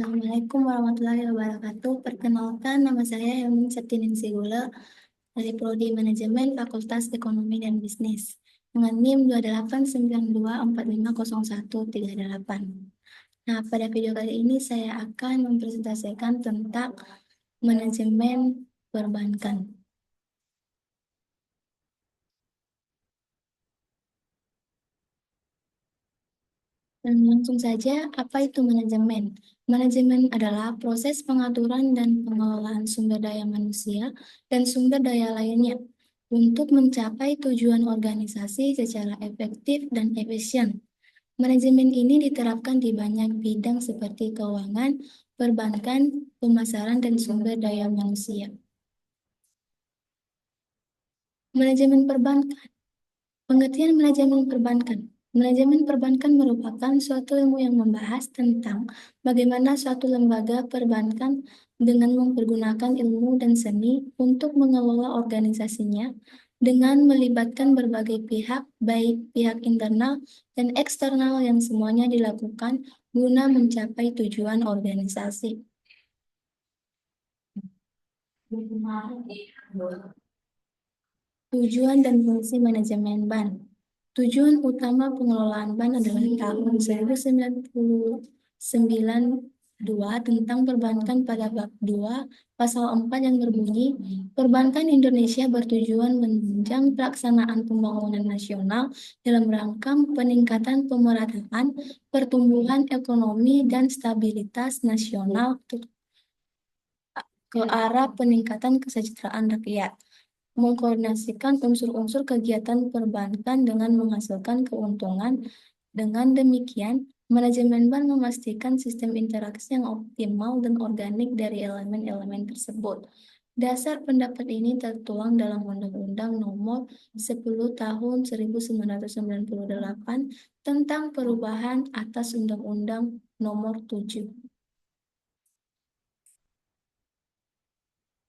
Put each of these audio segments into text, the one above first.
Assalamualaikum warahmatullahi wabarakatuh. Perkenalkan, nama saya Helmi Septiningsih Gula dari Prodi Manajemen Fakultas Ekonomi dan Bisnis dengan NIM 2892450138. Nah, pada video kali ini saya akan mempresentasikan tentang manajemen perbankan. Dan langsung saja, apa itu manajemen? Manajemen adalah proses pengaturan dan pengelolaan sumber daya manusia dan sumber daya lainnya untuk mencapai tujuan organisasi secara efektif dan efisien. Manajemen ini diterapkan di banyak bidang seperti keuangan, perbankan, pemasaran, dan sumber daya manusia. Manajemen perbankan. Pengertian manajemen perbankan. Manajemen perbankan merupakan suatu ilmu yang membahas tentang bagaimana suatu lembaga perbankan dengan mempergunakan ilmu dan seni untuk mengelola organisasinya dengan melibatkan berbagai pihak, baik pihak internal dan eksternal yang semuanya dilakukan guna mencapai tujuan organisasi. Tujuan dan fungsi manajemen bank. Tujuan utama pengelolaan bank adalah tahun 1992 tentang perbankan pada bab 2 pasal 4 yang berbunyi, perbankan Indonesia bertujuan menunjang pelaksanaan pembangunan nasional dalam rangka peningkatan pemerataan, pertumbuhan ekonomi dan stabilitas nasional ke arah peningkatan kesejahteraan rakyat, mengkoordinasikan unsur-unsur kegiatan perbankan dengan menghasilkan keuntungan. Dengan demikian, manajemen bank memastikan sistem interaksi yang optimal dan organik dari elemen-elemen tersebut. Dasar pendapat ini tertuang dalam Undang-Undang Nomor 10 Tahun 1998 tentang perubahan atas Undang-Undang Nomor 7.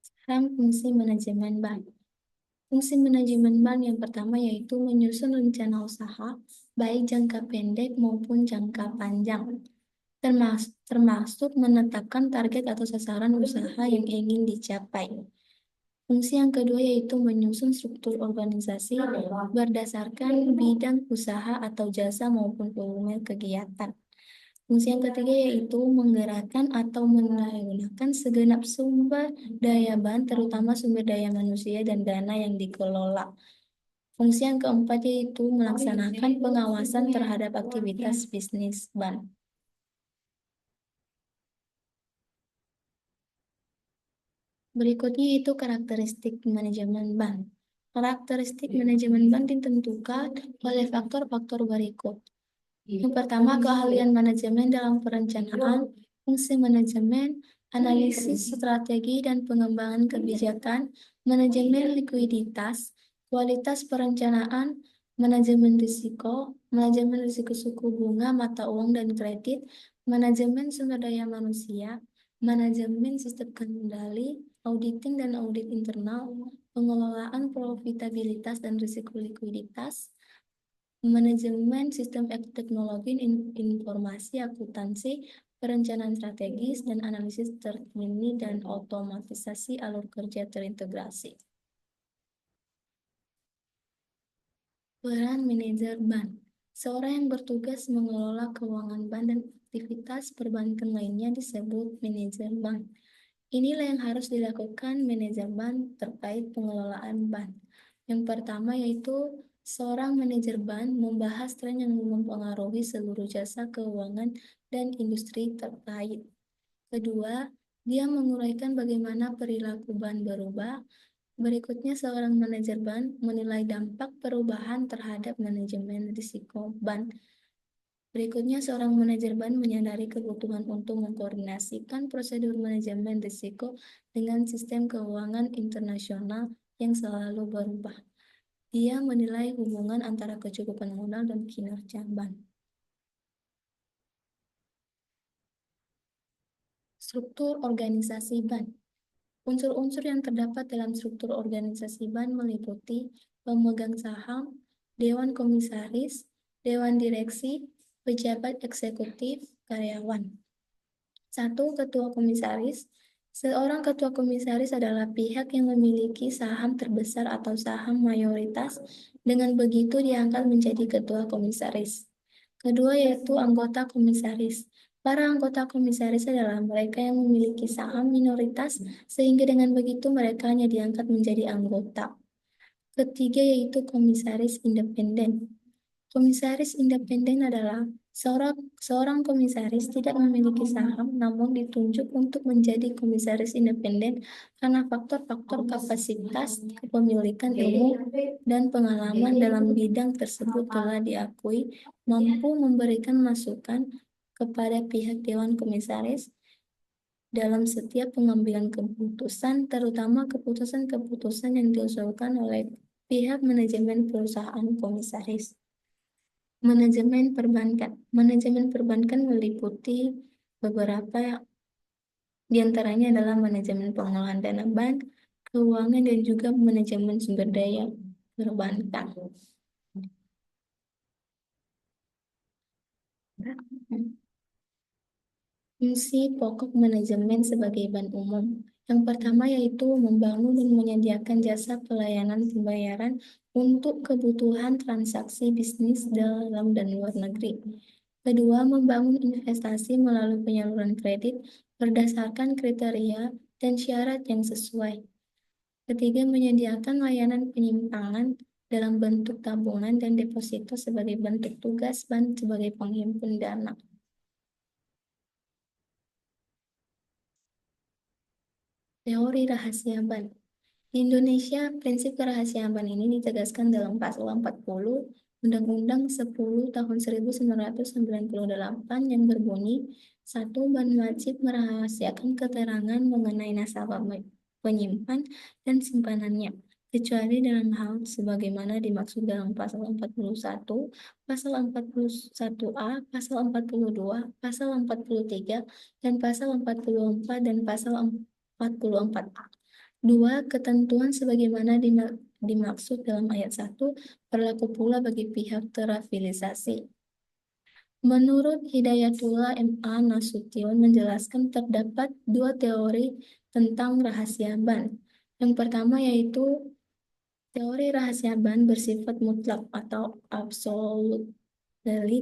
Sekarang fungsi manajemen bank. Fungsi manajemen bank yang pertama yaitu menyusun rencana usaha, baik jangka pendek maupun jangka panjang, termasuk menetapkan target atau sasaran usaha yang ingin dicapai. Fungsi yang kedua yaitu menyusun struktur organisasi berdasarkan bidang usaha atau jasa maupun volume kegiatan. Fungsi yang ketiga yaitu menggerakkan atau menggunakan segenap sumber daya bank, terutama sumber daya manusia dan dana yang dikelola. Fungsi yang keempat yaitu melaksanakan pengawasan terhadap aktivitas bisnis bank. Berikutnya itu karakteristik manajemen bank. Karakteristik manajemen bank ditentukan oleh faktor-faktor berikut. Yang pertama, keahlian manajemen dalam perencanaan, fungsi manajemen, analisis strategi dan pengembangan kebijakan, manajemen likuiditas, kualitas perencanaan, manajemen risiko suku bunga, mata uang dan kredit, manajemen sumber daya manusia, manajemen sistem kendali, auditing dan audit internal, pengelolaan profitabilitas dan risiko likuiditas, manajemen sistem teknologi informasi akuntansi, perencanaan strategis, dan analisis terkini dan otomatisasi alur kerja terintegrasi. Peran manajer bank. Seorang yang bertugas mengelola keuangan bank dan aktivitas perbankan lainnya disebut manajer bank. Inilah yang harus dilakukan manajer bank terkait pengelolaan bank. Yang pertama yaitu seorang manajer bank membahas tren yang mempengaruhi seluruh jasa keuangan dan industri terkait. Kedua, dia menguraikan bagaimana perilaku bank berubah. Berikutnya, seorang manajer bank menilai dampak perubahan terhadap manajemen risiko bank. Berikutnya, seorang manajer bank menyadari kebutuhan untuk mengkoordinasikan prosedur manajemen risiko dengan sistem keuangan internasional yang selalu berubah. Dia menilai hubungan antara kecukupan modal dan kinerja bank. Struktur organisasi bank. Unsur-unsur yang terdapat dalam struktur organisasi bank meliputi pemegang saham, dewan komisaris, dewan direksi, pejabat eksekutif, karyawan. 1. Ketua Komisaris. Seorang ketua komisaris adalah pihak yang memiliki saham terbesar atau saham mayoritas, dengan begitu diangkat menjadi ketua komisaris. Kedua yaitu anggota komisaris. Para anggota komisaris adalah mereka yang memiliki saham minoritas, sehingga dengan begitu mereka hanya diangkat menjadi anggota. Ketiga yaitu komisaris independen. Komisaris independen adalah seorang komisaris tidak memiliki saham, namun ditunjuk untuk menjadi komisaris independen karena faktor-faktor kapasitas, kepemilikan ilmu, dan pengalaman dalam bidang tersebut telah diakui mampu memberikan masukan kepada pihak Dewan Komisaris dalam setiap pengambilan keputusan, terutama keputusan-keputusan yang diusulkan oleh pihak manajemen perusahaan komisaris. Manajemen perbankan. Manajemen perbankan meliputi beberapa, diantaranya adalah manajemen pengelolaan dana bank, keuangan, dan juga manajemen sumber daya perbankan. Fungsi pokok manajemen sebagai bank umum. Yang pertama yaitu membangun dan menyediakan jasa pelayanan pembayaran untuk kebutuhan transaksi bisnis dalam dan luar negeri. Kedua, membangun investasi melalui penyaluran kredit berdasarkan kriteria dan syarat yang sesuai. Ketiga, menyediakan layanan penyimpangan dalam bentuk tabungan dan deposito sebagai bentuk tugas bank sebagai penghimpun dana. Teori rahasia bank. Di Indonesia, prinsip kerahasiaan bank ini ditegaskan dalam Pasal 40 Undang-Undang 10 tahun 1998 yang berbunyi, 1. Bank wajib merahasiakan keterangan mengenai nasabah penyimpan dan simpanannya, kecuali dalam hal sebagaimana dimaksud dalam Pasal 41, Pasal 41A, Pasal 42, Pasal 43, dan Pasal 44 dan Pasal 44A. 2. Ketentuan sebagaimana dimaksud dalam ayat 1 berlaku pula bagi pihak terafiliasi. Menurut Hidayatullah M.A. Nasution menjelaskan terdapat dua teori tentang rahasia ban. Yang pertama yaitu teori rahasia ban bersifat mutlak atau absolute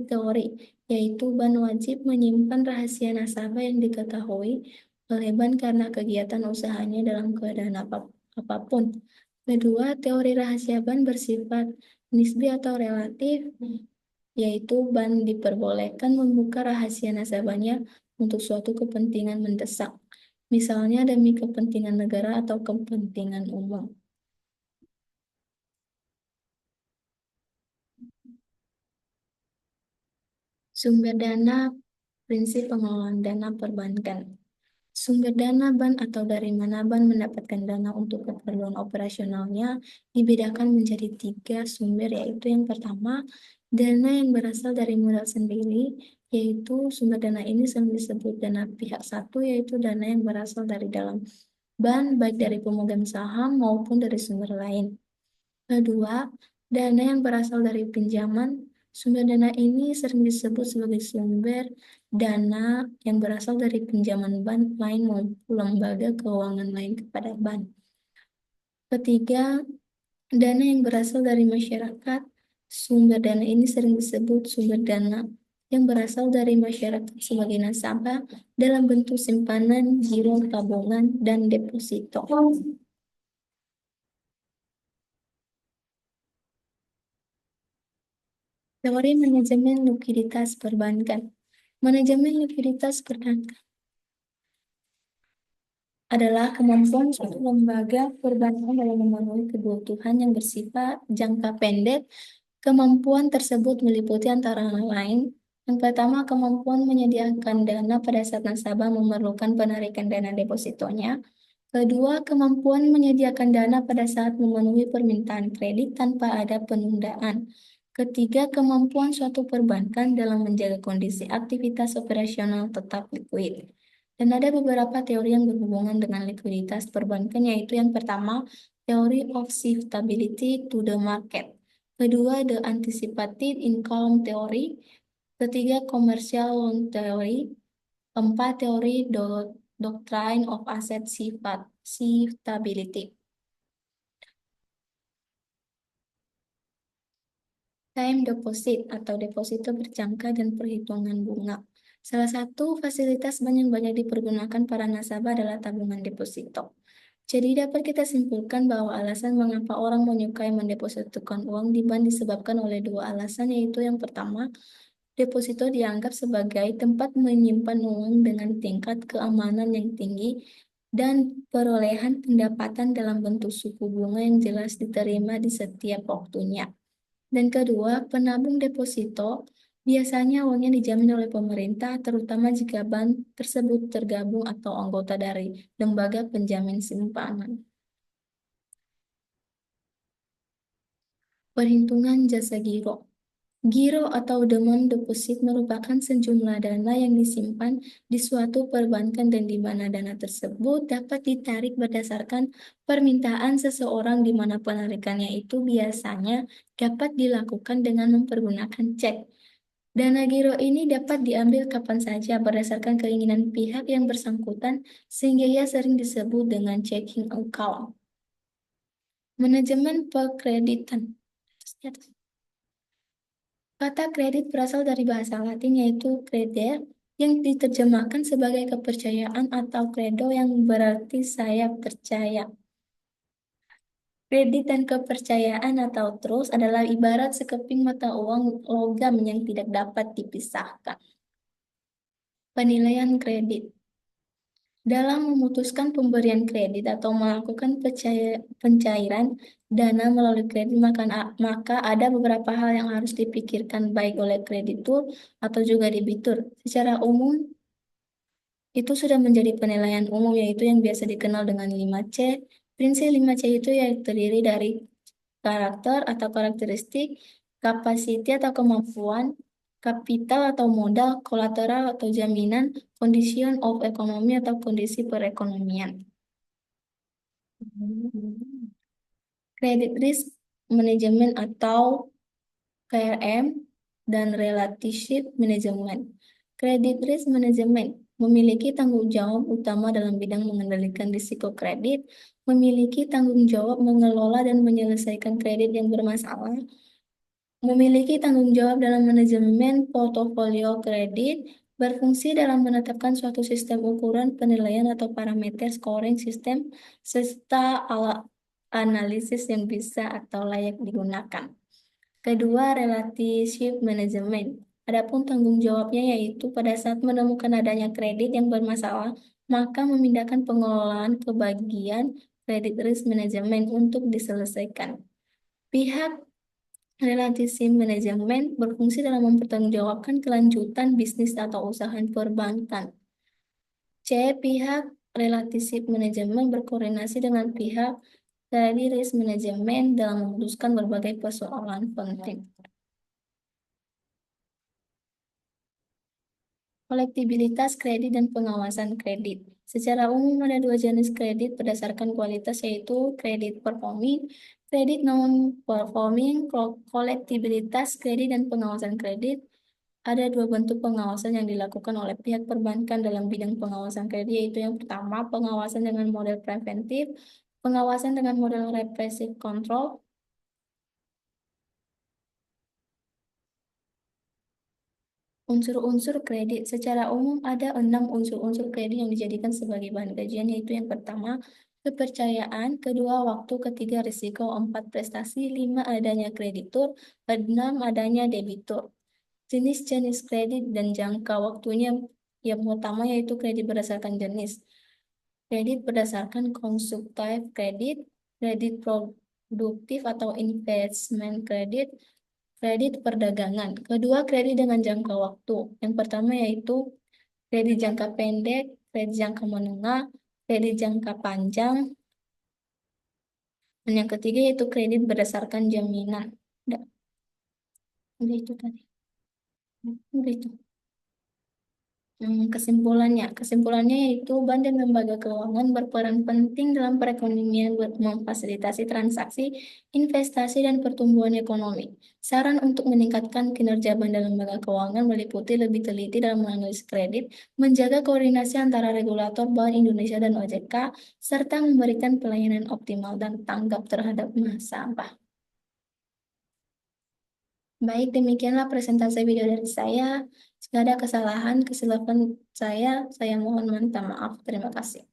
teori, yaitu ban wajib menyimpan rahasia nasabah yang diketahui oleh ban karena kegiatan usahanya dalam keadaan apapun. Kedua, teori rahasia ban bersifat nisbi atau relatif, yaitu ban diperbolehkan membuka rahasia nasabahnya untuk suatu kepentingan mendesak, misalnya demi kepentingan negara atau kepentingan umum. Sumber dana, prinsip pengelolaan dana perbankan. Sumber dana ban atau dari mana ban mendapatkan dana untuk keperluan operasionalnya dibedakan menjadi 3 sumber, yaitu yang pertama, dana yang berasal dari modal sendiri, yaitu sumber dana ini sering disebut dana pihak satu, yaitu dana yang berasal dari dalam ban, baik dari pemegang saham maupun dari sumber lain. Kedua, dana yang berasal dari pinjaman. Sumber dana ini sering disebut sebagai sumber dana yang berasal dari pinjaman bank lain maupun lembaga keuangan lain kepada bank. Ketiga, dana yang berasal dari masyarakat. Sumber dana ini sering disebut sumber dana yang berasal dari masyarakat sebagai nasabah dalam bentuk simpanan, giro, tabungan, dan deposito. Teori manajemen likuiditas perbankan. Manajemen likuiditas perbankan adalah kemampuan suatu lembaga perbankan dalam memenuhi kebutuhan yang bersifat jangka pendek. Kemampuan tersebut meliputi antara lain, yang pertama, kemampuan menyediakan dana pada saat nasabah memerlukan penarikan dana depositonya. Kedua, kemampuan menyediakan dana pada saat memenuhi permintaan kredit tanpa ada penundaan. Ketiga, kemampuan suatu perbankan dalam menjaga kondisi aktivitas operasional tetap likuid. Dan ada beberapa teori yang berhubungan dengan likuiditas perbankan, yaitu yang pertama, theory of shiftability to the market. Kedua, the anticipated income theory. Ketiga, commercial loan theory. 4. Teori Doctrine of Asset Shiftability. Time deposit atau deposito berjangka dan perhitungan bunga. Salah satu fasilitas bank yang banyak dipergunakan para nasabah adalah tabungan deposito. Jadi dapat kita simpulkan bahwa alasan mengapa orang menyukai mendepositokan uang di bank disebabkan oleh dua alasan, yaitu yang pertama, deposito dianggap sebagai tempat menyimpan uang dengan tingkat keamanan yang tinggi dan perolehan pendapatan dalam bentuk suku bunga yang jelas diterima di setiap waktunya. Dan kedua, penabung deposito biasanya uangnya dijamin oleh pemerintah, terutama jika bank tersebut tergabung atau anggota dari lembaga penjamin simpanan. Perhitungan jasa giro. Giro atau demand deposit merupakan sejumlah dana yang disimpan di suatu perbankan dan di mana dana tersebut dapat ditarik berdasarkan permintaan seseorang, di mana penarikannya itu biasanya dapat dilakukan dengan mempergunakan cek. Dana giro ini dapat diambil kapan saja berdasarkan keinginan pihak yang bersangkutan, sehingga ia sering disebut dengan checking account. Manajemen perkreditan. Kata kredit berasal dari bahasa Latin, yaitu creder, yang diterjemahkan sebagai kepercayaan atau credo, yang berarti saya percaya. Kredit dan kepercayaan atau trust adalah ibarat sekeping mata uang logam yang tidak dapat dipisahkan. Penilaian kredit. Dalam memutuskan pemberian kredit atau melakukan pencairan dana melalui kredit, maka ada beberapa hal yang harus dipikirkan baik oleh kreditur atau juga debitur. Secara umum, itu sudah menjadi penilaian umum, yaitu yang biasa dikenal dengan 5C. Prinsip 5C itu yang terdiri dari karakter atau karakteristik, kapasiti atau kemampuan, kapital atau modal, kolateral atau jaminan, condition of economy atau kondisi perekonomian. Credit risk management atau KRM dan relationship management. Credit risk management memiliki tanggung jawab utama dalam bidang mengendalikan risiko kredit, memiliki tanggung jawab mengelola dan menyelesaikan kredit yang bermasalah, memiliki tanggung jawab dalam manajemen portofolio kredit, berfungsi dalam menetapkan suatu sistem ukuran, penilaian atau parameter scoring sistem, serta alat analisis yang bisa atau layak digunakan. Kedua, relationship management. Adapun tanggung jawabnya yaitu pada saat menemukan adanya kredit yang bermasalah, maka memindahkan pengelolaan ke bagian credit risk management untuk diselesaikan. Pihak relationship management berfungsi dalam mempertanggungjawabkan kelanjutan bisnis atau usaha perbankan. C. Pihak relationship management berkoordinasi dengan pihak credit risk management dalam memutuskan berbagai persoalan penting. Kolektibilitas kredit dan pengawasan kredit. Secara umum ada dua jenis kredit berdasarkan kualitas, yaitu kredit performing, kredit non-performing, kolektibilitas kredit dan pengawasan kredit. Ada dua bentuk pengawasan yang dilakukan oleh pihak perbankan dalam bidang pengawasan kredit, yaitu yang pertama, pengawasan dengan model preventif, pengawasan dengan model represif control. Unsur-unsur kredit. Secara umum ada 6 unsur-unsur kredit yang dijadikan sebagai bahan kajian, yaitu yang pertama, kepercayaan, kedua, waktu, ketiga, risiko, 4, prestasi, 5, adanya kreditur, 6, adanya debitur. Jenis-jenis kredit dan jangka waktunya yang pertama yaitu kredit berdasarkan jenis. Kredit berdasarkan konsumtif kredit, kredit produktif atau investment kredit, kredit perdagangan. Kedua, kredit dengan jangka waktu. Yang pertama yaitu kredit jangka pendek, kredit jangka menengah, kredit jangka panjang. Dan yang ketiga yaitu kredit berdasarkan jaminan. Udah itu tadi. Udah itu. Kesimpulannya yaitu bank dan lembaga keuangan berperan penting dalam perekonomian memfasilitasi transaksi, investasi, dan pertumbuhan ekonomi. Saran untuk meningkatkan kinerja bank dan lembaga keuangan meliputi lebih teliti dalam menganalisis kredit, menjaga koordinasi antara regulator Bank Indonesia dan OJK, serta memberikan pelayanan optimal dan tanggap terhadap nasabah. Baik, demikianlah presentasi video dari saya. Jika ada kesalahan, kesilapan saya mohon minta maaf. Terima kasih.